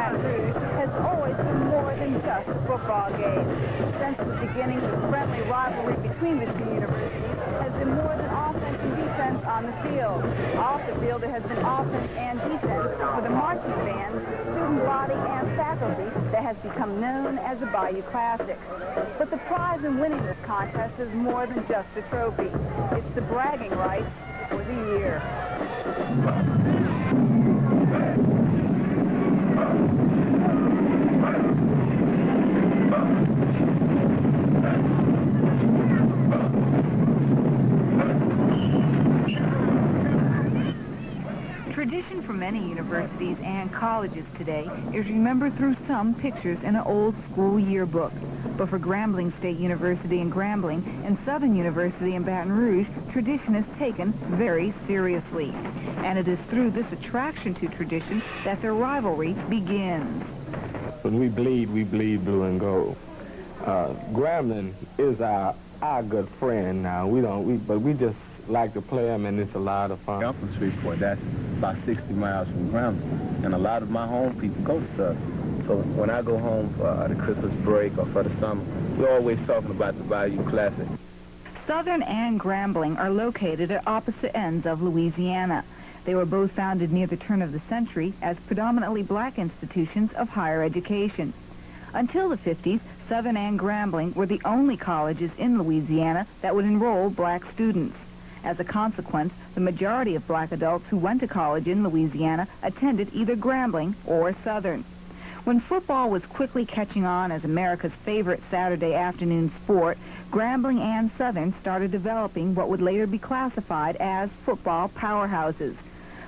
Baton Rouge has always been more than just a football game. Since the beginning, the friendly rivalry between the two universities has been more than offense and defense on the field. Off the field, there has been offense and defense for the marching band, student body, and faculty that has become known as the Bayou Classic. But the prize in winning this contest is more than just a trophy. It's the bragging rights for the year. Tradition for many universities and colleges today is remembered through some pictures in an old school yearbook. But for Grambling State University in Grambling and Southern University in Baton Rouge, tradition is taken very seriously. And it is through this attraction to tradition that their rivalry begins. When we bleed blue and gold. Grambling is our good friend now. But we just like to play them, and it's a lot of fun. I'm from Shreveport. That's about 60 miles from Grambling, and a lot of my home people go to Southern. So when I go home for the Christmas break or for the summer, we're always talking about the Bayou Classic. Southern and Grambling are located at opposite ends of Louisiana. They were both founded near the turn of the century as predominantly black institutions of higher education. Until the 50s, Southern and Grambling were the only colleges in Louisiana that would enroll black students. As a consequence, the majority of black adults who went to college in Louisiana attended either Grambling or Southern. When football was quickly catching on as America's favorite Saturday afternoon sport, Grambling and Southern started developing what would later be classified as football powerhouses.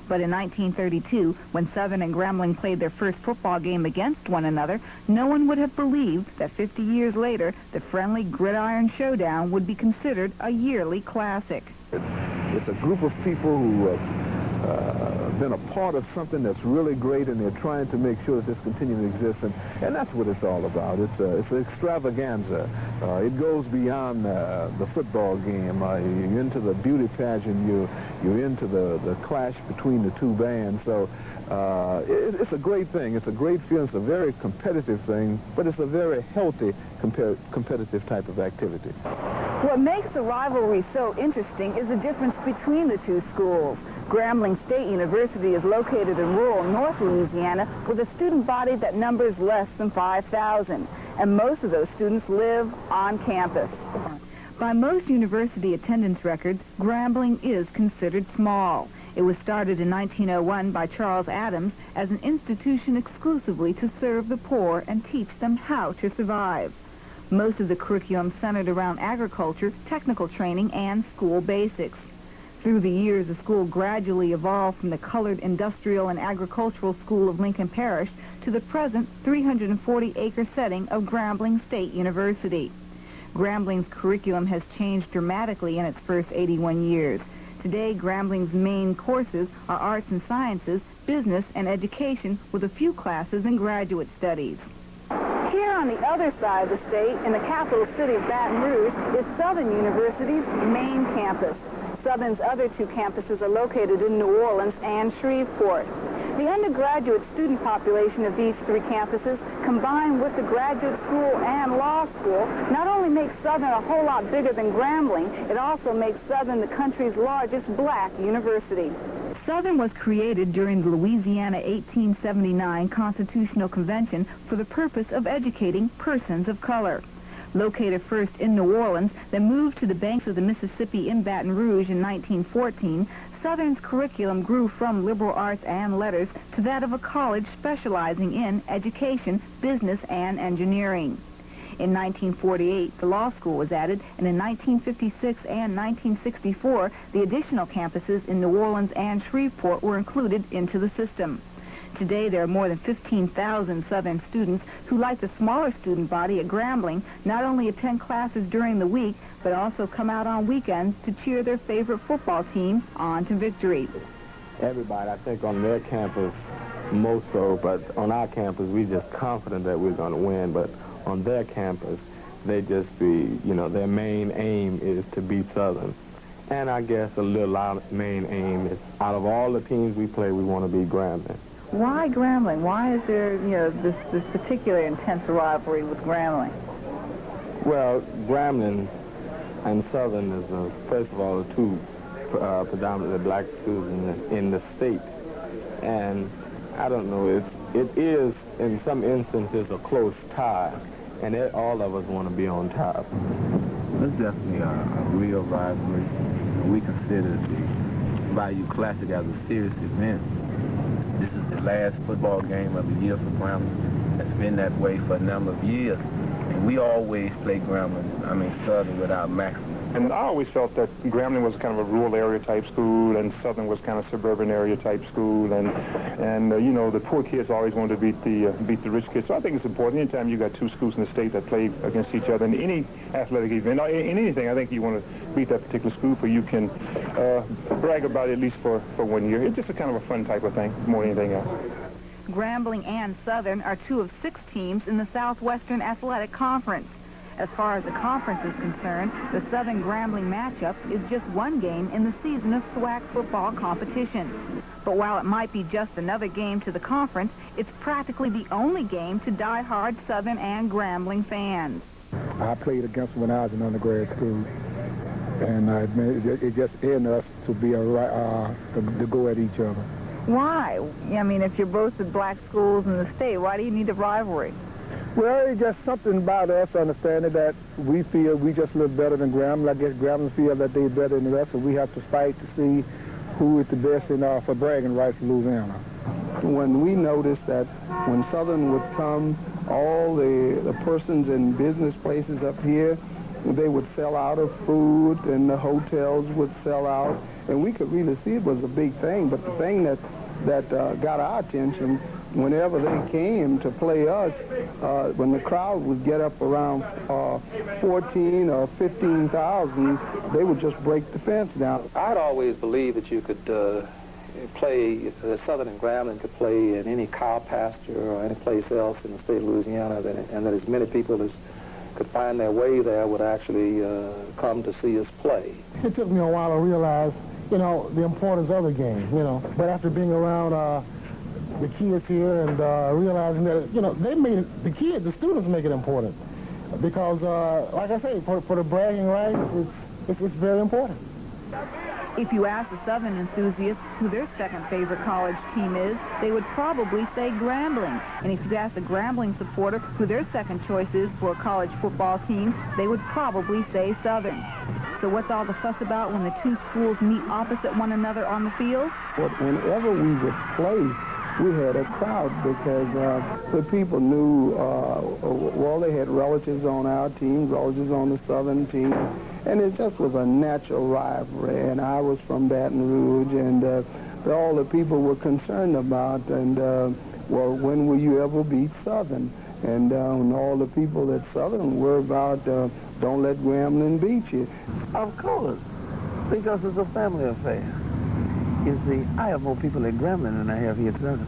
But in 1932, when Southern and Grambling played their first football game against one another, no one would have believed that 50 years later, the friendly gridiron showdown would be considered a yearly classic. It's a group of people who have been a part of something that's really great, and they're trying to make sure that this continues to exist, and that's what it's all about. It's an extravaganza. It goes beyond the football game. You're into the beauty pageant. You're into the clash between the two bands. So it's a great thing. It's a great feeling. It's a very competitive thing, but it's a very healthy competitive type of activity. What makes the rivalry so interesting is the difference between the two schools. Grambling State University is located in rural North Louisiana with a student body that numbers less than 5,000, and most of those students live on campus. By most university attendance records, Grambling is considered small. It was started in 1901 by Charles Adams as an institution exclusively to serve the poor and teach them how to survive. Most of the curriculum centered around agriculture, technical training, and school basics. Through the years, the school gradually evolved from the colored industrial and agricultural school of Lincoln Parish to the present 340-acre setting of Grambling State University. Grambling's curriculum has changed dramatically in its first 81 years. Today, Grambling's main courses are arts and sciences, business, and education, with a few classes in graduate studies. Here on the other side of the state, in the capital city of Baton Rouge, is Southern University's main campus. Southern's other two campuses are located in New Orleans and Shreveport. The undergraduate student population of these three campuses, combined with the graduate school and law school, not only makes Southern a whole lot bigger than Grambling, it also makes Southern the country's largest black university. Southern was created during the Louisiana 1879 Constitutional Convention for the purpose of educating persons of color. Located first in New Orleans, then moved to the banks of the Mississippi in Baton Rouge in 1914, Southern's curriculum grew from liberal arts and letters to that of a college specializing in education, business, and engineering. In 1948, the law school was added, and in 1956 and 1964, the additional campuses in New Orleans and Shreveport were included into the system. Today, there are more than 15,000 Southern students who, like the smaller student body at Grambling, not only attend classes during the week, but also come out on weekends to cheer their favorite football team on to victory. Everybody, I think, on their campus, most so, but on our campus, we're just confident that we're going to win. But on their campus, they just be, their main aim is to beat Southern. And I guess our main aim is, out of all the teams we play, we want to beat Grambling. Why Grambling? Why is there, you know, this particular intense rivalry with Grambling? Well, Grambling and Southern is, first of all, the two predominantly black schools in the state. And I don't know, it is, in some instances, a close tie, and all of us want to be on top. It's definitely a real rivalry. We consider the Bayou Classic as a serious event. This is the last football game of the year for Grambling. It's been that way for a number of years. And we always play Southern with our maximum. And I always felt that Grambling was kind of a rural area type school, and Southern was kind of suburban area type school, and you know, the poor kids always wanted to beat the rich kids. So I think it's important. Anytime you got two schools in the state that play against each other in any athletic event, in anything, I think you want to beat that particular school, for you can brag about it at least for 1 year. It's just a kind of a fun type of thing more than anything else. Grambling and Southern are 2 of 6 teams in the Southwestern Athletic Conference. As far as the conference is concerned, the Southern Grambling matchup is just one game in the season of SWAC football competition. But while it might be just another game to the conference, it's practically the only game to die-hard Southern and Grambling fans. I played against them when I was in undergrad school, and it just ended us to be to go at each other. Why? I mean, if you're both the black schools in the state, why do you need a rivalry? Well, it's just something about us understanding that we feel we just look better than Grambling. I guess Grambling feel that they're better than the rest, and we have to fight to see who is the best for bragging rights in Louisiana. When we noticed that when Southern would come, all the persons in business places up here, they would sell out of food, and the hotels would sell out, and we could really see it was a big thing. But the thing that got our attention, whenever they came to play us, when the crowd would get up around 14 or 15,000, they would just break the fence down. I'd always believed that you could play, Southern and Grambling could play in any cow pasture or any place else in the state of Louisiana, and that as many people as could find their way there would actually come to see us play. It took me a while to realize, you know, the importance of the game, you know. But after being around the kids here and realizing that, you know, the students make it important. Because, like I say, for the bragging rights, it's very important. If you ask the Southern enthusiasts who their second favorite college team is, they would probably say Grambling. And if you ask the Grambling supporter who their second choice is for a college football team, they would probably say Southern. So what's all the fuss about when the two schools meet opposite one another on the field? But whenever we would play, we had a crowd because the people knew, well, they had relatives on our team, relatives on the Southern team, and it just was a natural rivalry. And I was from Baton Rouge, and all the people were concerned about, and, well, when will you ever beat Southern? And all the people at Southern were about, don't let Grambling beat you. Of course, because it's a family affair. You see, I have more people at Grambling than I have here at Southern.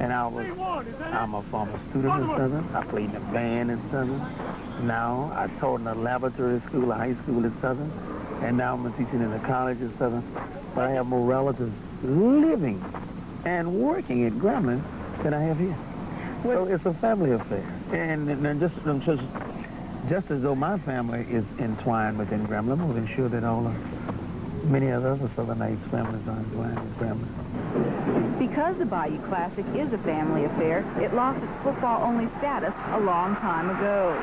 And I'm a former student at Southern. I played in the band at Southern. Now I taught in a laboratory school, a high school at Southern. And now I'm teaching in a college at Southern. But I have more relatives living and working at Grambling than I have here. So it's a family affair. And just as though my family is entwined within Grambling, I'm going to ensure that many other Southernites' families are entwined with Grambling. Because the Bayou Classic is a family affair, it lost its football-only status a long time ago.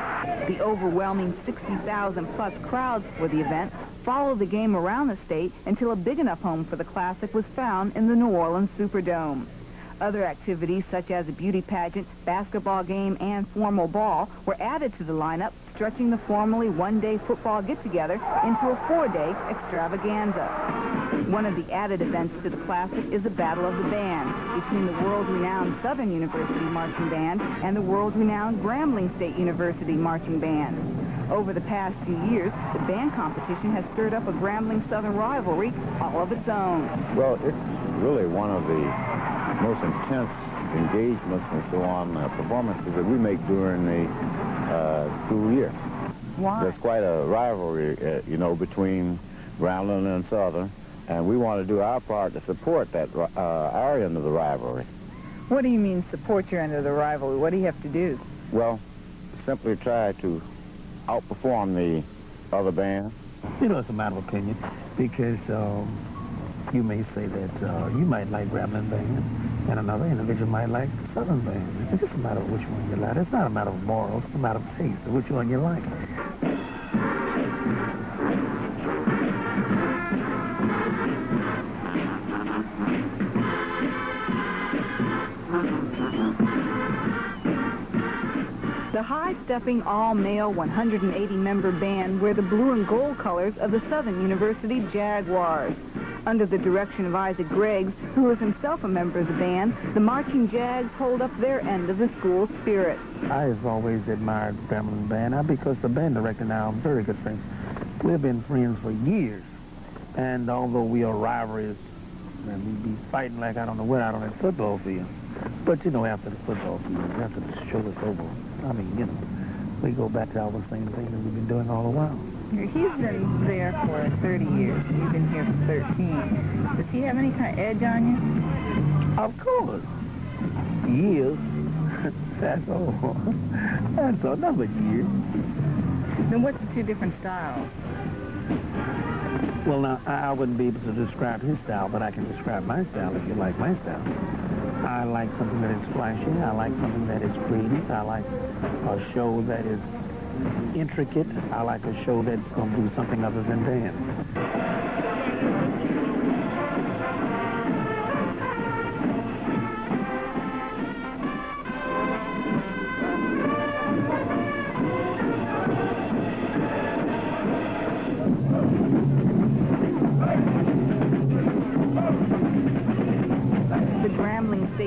The overwhelming 60,000-plus crowds for the event followed the game around the state until a big enough home for the Classic was found in the New Orleans Superdome. Other activities, such as a beauty pageant, basketball game, and formal ball, were added to the lineup, stretching the formerly one-day football get-together into a 4-day extravaganza. One of the added events to the Classic is a battle of the bands between the world-renowned Southern University Marching Band and the world-renowned Grambling State University Marching Band. Over the past few years, the band competition has stirred up a Grambling-Southern rivalry all of its own. Well, it's really one of the most intense engagements and so on, performances that we make during the school year. Why? There's quite a rivalry, you know, between Grambling and Southern, and we want to do our part to support that our end of the rivalry. What do you mean support your end of the rivalry? What do you have to do? Well, simply try to outperform the other band. You know, it's a matter of opinion, because you may say that you might like Grambling Band, and another individual might like Southern Band. It's just a matter of which one you like. It's not a matter of morals, it's a matter of taste, of which one you like. The high-stepping, all-male, 180-member band wear the blue and gold colors of the Southern University Jaguars. Under the direction of Isaac Greggs, who is himself a member of the band, the marching Jags hold up their end of the school spirit. I have always admired Grambling Band, because the band director now, I'm very good friends. We've been friends for years, and although we are rivalries, and we be fighting like I don't know what out on that football field, but you know, after the football field, after the show is over, I mean, you know, we go back to all the same things that we've been doing all the while. He's been there for 30 years. You've been here for 13. Does he have any kind of edge on you? Of course. Years. That's all. That's all. Number of years. Then what's the two different styles? Well, now, I wouldn't be able to describe his style, but I can describe my style if you like my style. I like something that is flashy. I like something that is creative. I like a show that is intricate. I like a show that's going to do something other than dance.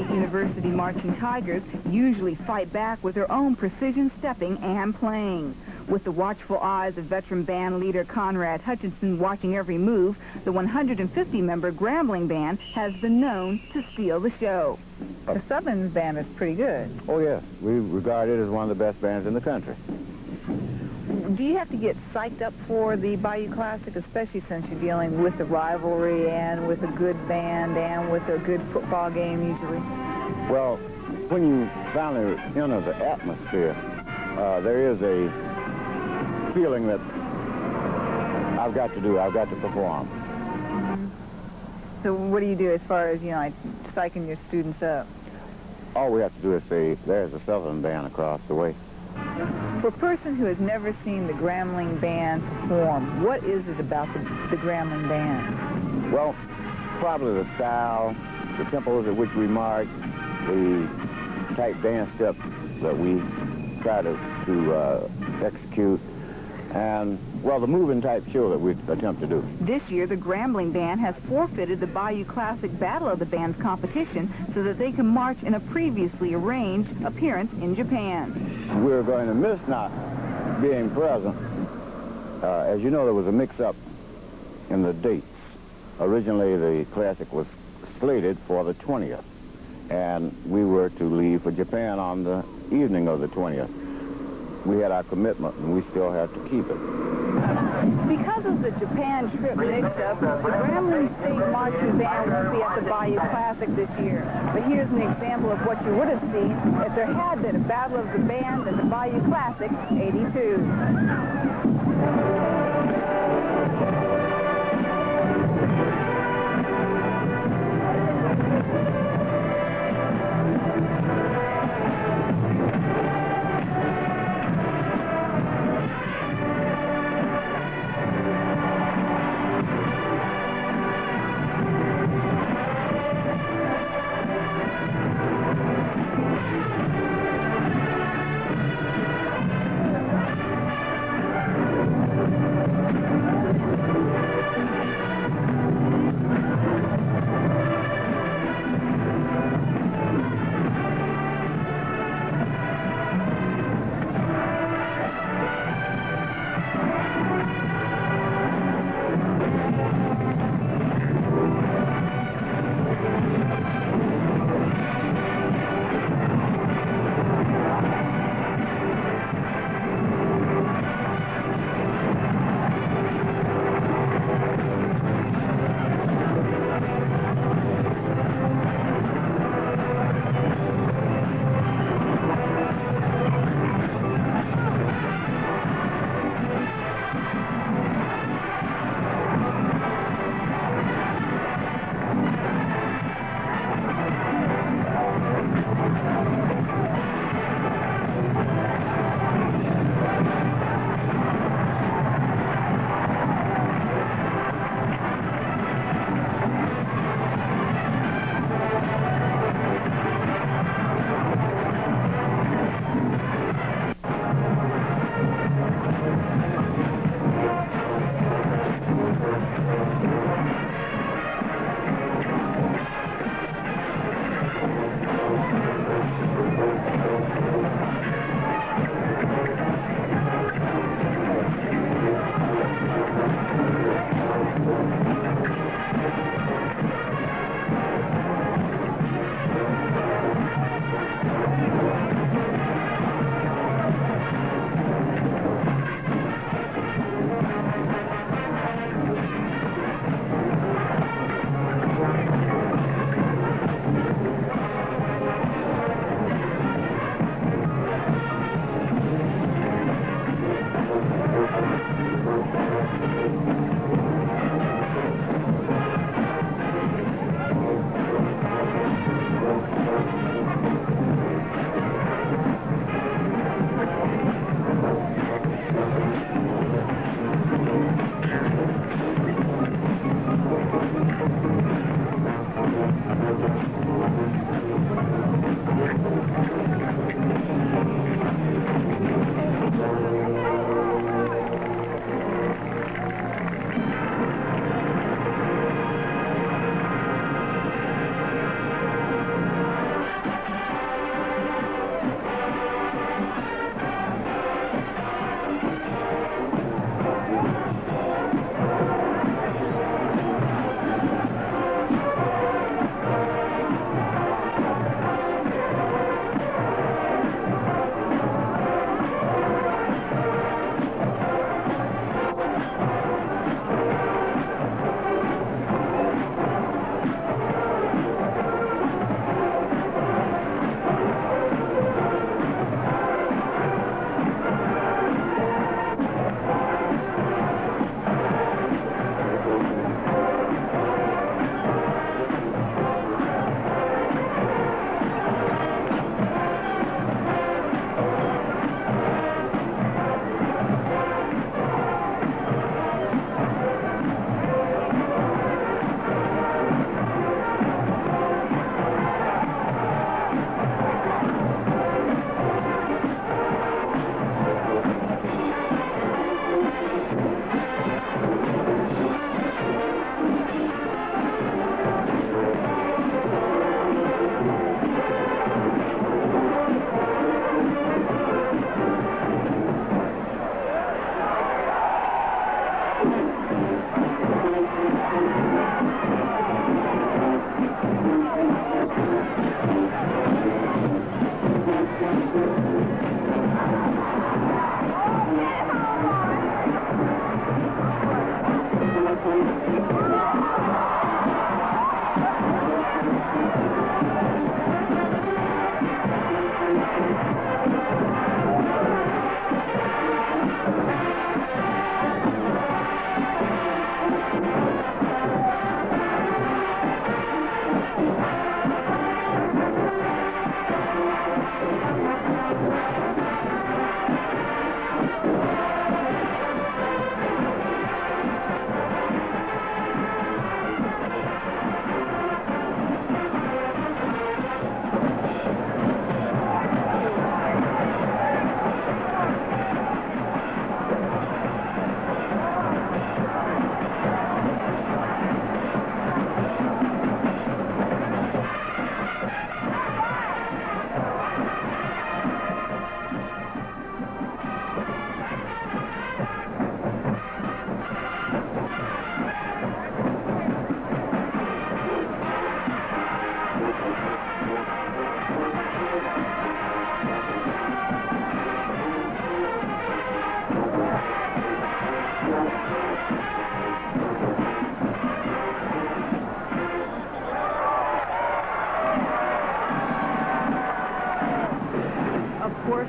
University Marching Tigers usually fight back with their own precision stepping and playing. With the watchful eyes of veteran band leader Conrad Hutchinson watching every move, the 150-member Grambling Band has been known to steal the show. The Southern Band is pretty good. Oh, yes. We regard it as one of the best bands in the country. Do you have to get psyched up for the Bayou Classic, especially since you're dealing with the rivalry and with a good band and with a good football game usually? Well, when you finally enter the atmosphere, there is a feeling that I've got to perform. Mm-hmm. So what do you do as far as, you know, like psyching your students up? All we have to do is say, there's a Southern Band across the way. For a person who has never seen the Grambling Band perform, what is it about the Grambling Band? Well, probably the style, the tempos at which we march, the type dance steps that we try to execute, and, well, the moving type show that we attempt to do. This year, the Grambling Band has forfeited the Bayou Classic Battle of the Bands competition so that they can march in a previously arranged appearance in Japan. We're going to miss not being present. As you know, there was a mix-up in the dates. Originally, the Classic was slated for the 20th, and we were to leave for Japan on the evening of the 20th. We had our commitment, and we still have to keep it. Because of the Japan trip mix-up, the Grambling State Marching Band won't be at the Bayou Classic this year. But here's an example of what you would have seen if there had been a Battle of the Bands at the Bayou Classic '82.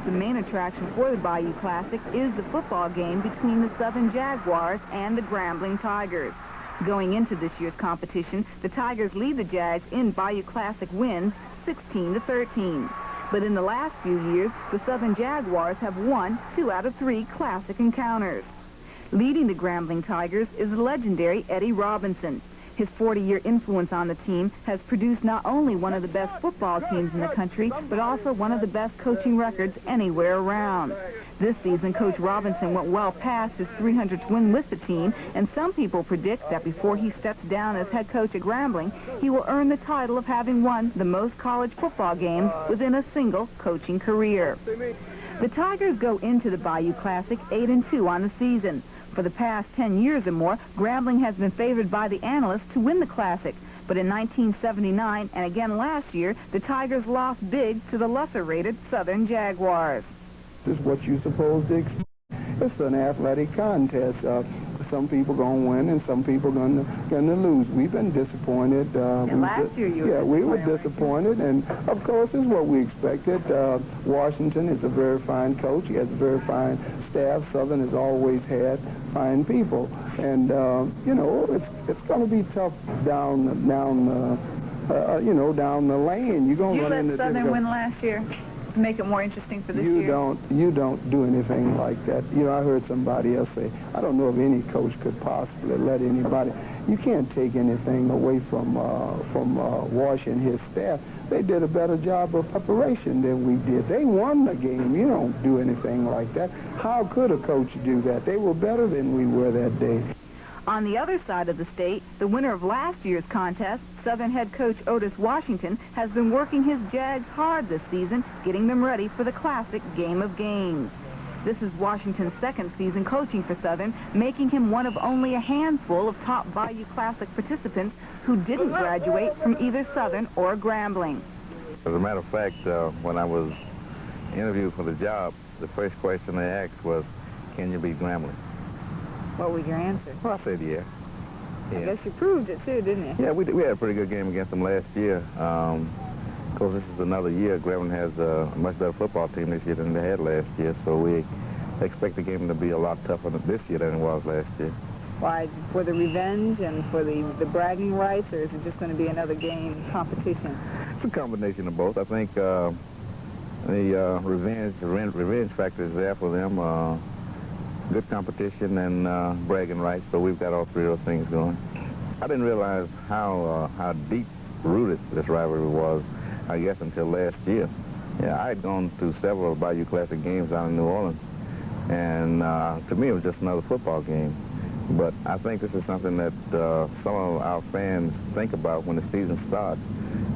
The main attraction for the Bayou Classic is the football game between the Southern Jaguars and the Grambling Tigers. Going into this year's competition, the Tigers lead the Jags in Bayou Classic wins 16-13. But in the last few years, the Southern Jaguars have won 2 out of 3 Classic encounters. Leading the Grambling Tigers is the legendary Eddie Robinson. His 40-year influence on the team has produced not only one of the best football teams in the country, but also one of the best coaching records anywhere around. This season, Coach Robinson went well past his 300th win with the team, and some people predict that before he steps down as head coach at Grambling, he will earn the title of having won the most college football games within a single coaching career. The Tigers go into the Bayou Classic 8-2 on the season. For the past 10 years or more, Grambling has been favored by the analysts to win the Classic. But in 1979 and again last year, the Tigers lost big to the lesser-rated Southern Jaguars. This is what you're supposed to expect. It's an athletic contest. Some people going to win and some people going to lose. We've been disappointed. Last year you were we were disappointed, and of course it's what we expected. Washington is a very fine coach. He has a very fine staff. Southern has always had fine people, and you know, it's going to be tough down the lane. You're going to run into Southern win last year to make it more interesting for this year. You don't do anything like that. You know, I heard somebody else say, I don't know if any coach could possibly let anybody. You can't take anything away from Wash and his staff. They did a better job of preparation than we did. They won the game. You don't do anything like that. How could a coach do that? They were better than we were that day. On the other side of the state, the winner of last year's contest, Southern head coach Otis Washington, has been working his Jags hard this season, getting them ready for the Classic Game of Games. This is Washington's second season coaching for Southern, making him one of only a handful of top Bayou Classic participants who didn't graduate from either Southern or Grambling. As a matter of fact, when I was interviewed for the job, the first question they asked was, can you beat Grambling? What was your answer? Well, I said yeah. I guess you proved it too, didn't you? Yeah, we had a pretty good game against them last year. Of course, this is another year. Grambling has a much better football team this year than they had last year, so we expect the game to be a lot tougher this year than it was last year. Why, for the revenge and for the bragging rights, or is it just going to be another game competition? It's a combination of both. I think the revenge factor is there for them. Good competition and bragging rights, so we've got all three of those things going. I didn't realize how deep-rooted this rivalry was, I guess, until last year. Yeah, I had gone to several Bayou Classic games out in New Orleans, and to me it was just another football game. But I think this is something that some of our fans think about when the season starts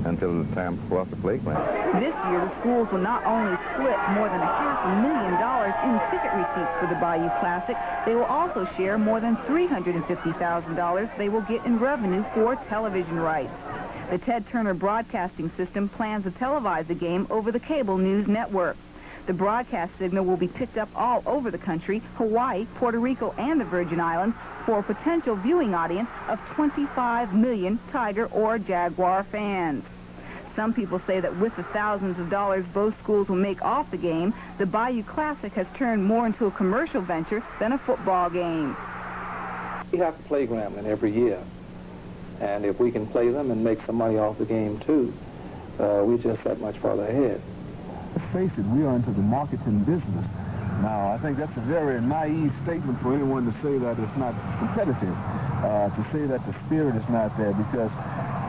until the time for us to play Grambling. This year, the schools will not only split more than $500,000 in ticket receipts for the Bayou Classic, they will also share more than $350,000 they will get in revenue for television rights. The Ted Turner Broadcasting System plans to televise the game over the cable news network. The broadcast signal will be picked up all over the country, Hawaii, Puerto Rico, and the Virgin Islands, for a potential viewing audience of 25 million Tiger or Jaguar fans. Some people say that with the thousands of dollars both schools will make off the game, the Bayou Classic has turned more into a commercial venture than a football game. We have to play Grambling every year. And if we can play them and make some money off the game, too, we're just that much farther ahead. Let's face it, we are into the marketing business. Now, I think that's a very naive statement for anyone to say that it's not competitive, to say that the spirit is not there, because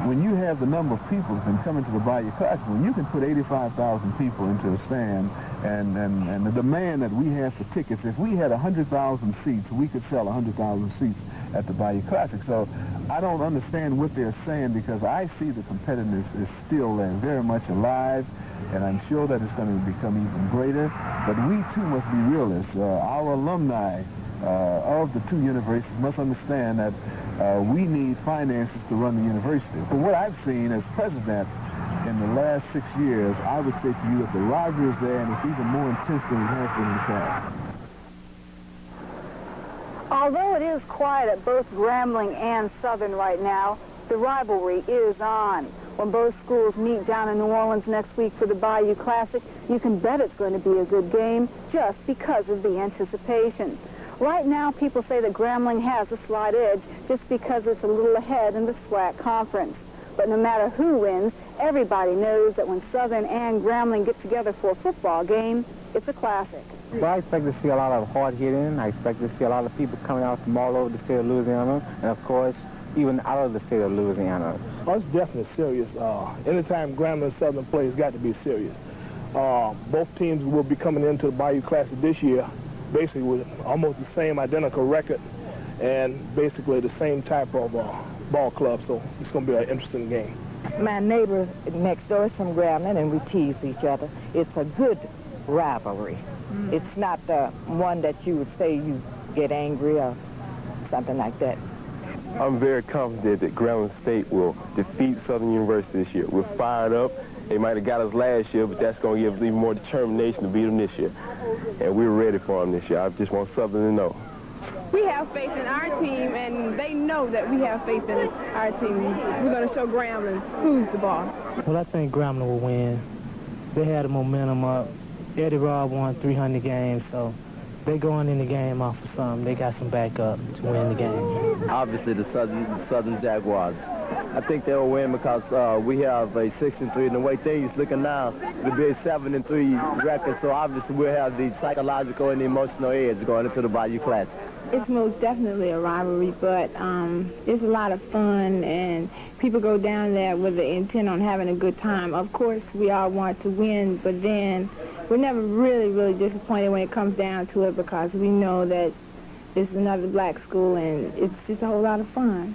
when you have the number of people who've been coming to the Bayou Classic, when you can put 85,000 people into a stand, and the demand that we have for tickets, if we had 100,000 seats, we could sell 100,000 seats at the Bayou Classic. So I don't understand what they're saying, because I see the competitiveness is still there, very much alive, and I'm sure that it's going to become even greater. But we, too, must be realists. Our alumni of the two universities must understand that we need finances to run the university. From what I've seen as president in the last 6 years, I would say to you that the rivalry is there, and it's even more intense than it has been in the past. Although it is quiet at both Grambling and Southern right now, the rivalry is on. When both schools meet down in New Orleans next week for the Bayou Classic, you can bet it's going to be a good game just because of the anticipation. Right now, people say that Grambling has a slight edge just because it's a little ahead in the SWAC conference. But no matter who wins, everybody knows that when Southern and Grambling get together for a football game, it's a classic. Well, I expect to see a lot of hard hitting. I expect to see a lot of people coming out from all over the state of Louisiana, and of course, even out of the state of Louisiana. Oh, it's definitely serious. Anytime Grambling and Southern play, it's got to be serious. Both teams will be coming into the Bayou Classic this year, basically with almost the same identical record and basically the same type of ball club, so it's going to be an interesting game. My neighbor next door is from Grambling, and we tease each other. It's a good rivalry. It's not the one that you would say you get angry or something like that. I'm very confident that Grambling State will defeat Southern University this year. We're fired up. They might have got us last year, but that's going to give us even more determination to beat them this year. And we're ready for them this year. I just want Southern to know. We have faith in our team, and they know that we have faith in our team. We're going to show Grambling who's the boss. Well, I think Grambling will win. They had the momentum up. Eddie Robb won 300 games, so they're going in the game off of something. They got some backup to win the game. Obviously, the Southern Jaguars. I think they'll win because we have a 6-3, and the way things looking now, it'll be a 7-3 record. So obviously, we'll have the psychological and the emotional edge going into the Bayou Classic. It's most definitely a rivalry, but it's a lot of fun, and people go down there with the intent on having a good time. Of course, we all want to win, but then we're never really disappointed when it comes down to it, because we know that it's another black school, and it's just a whole lot of fun.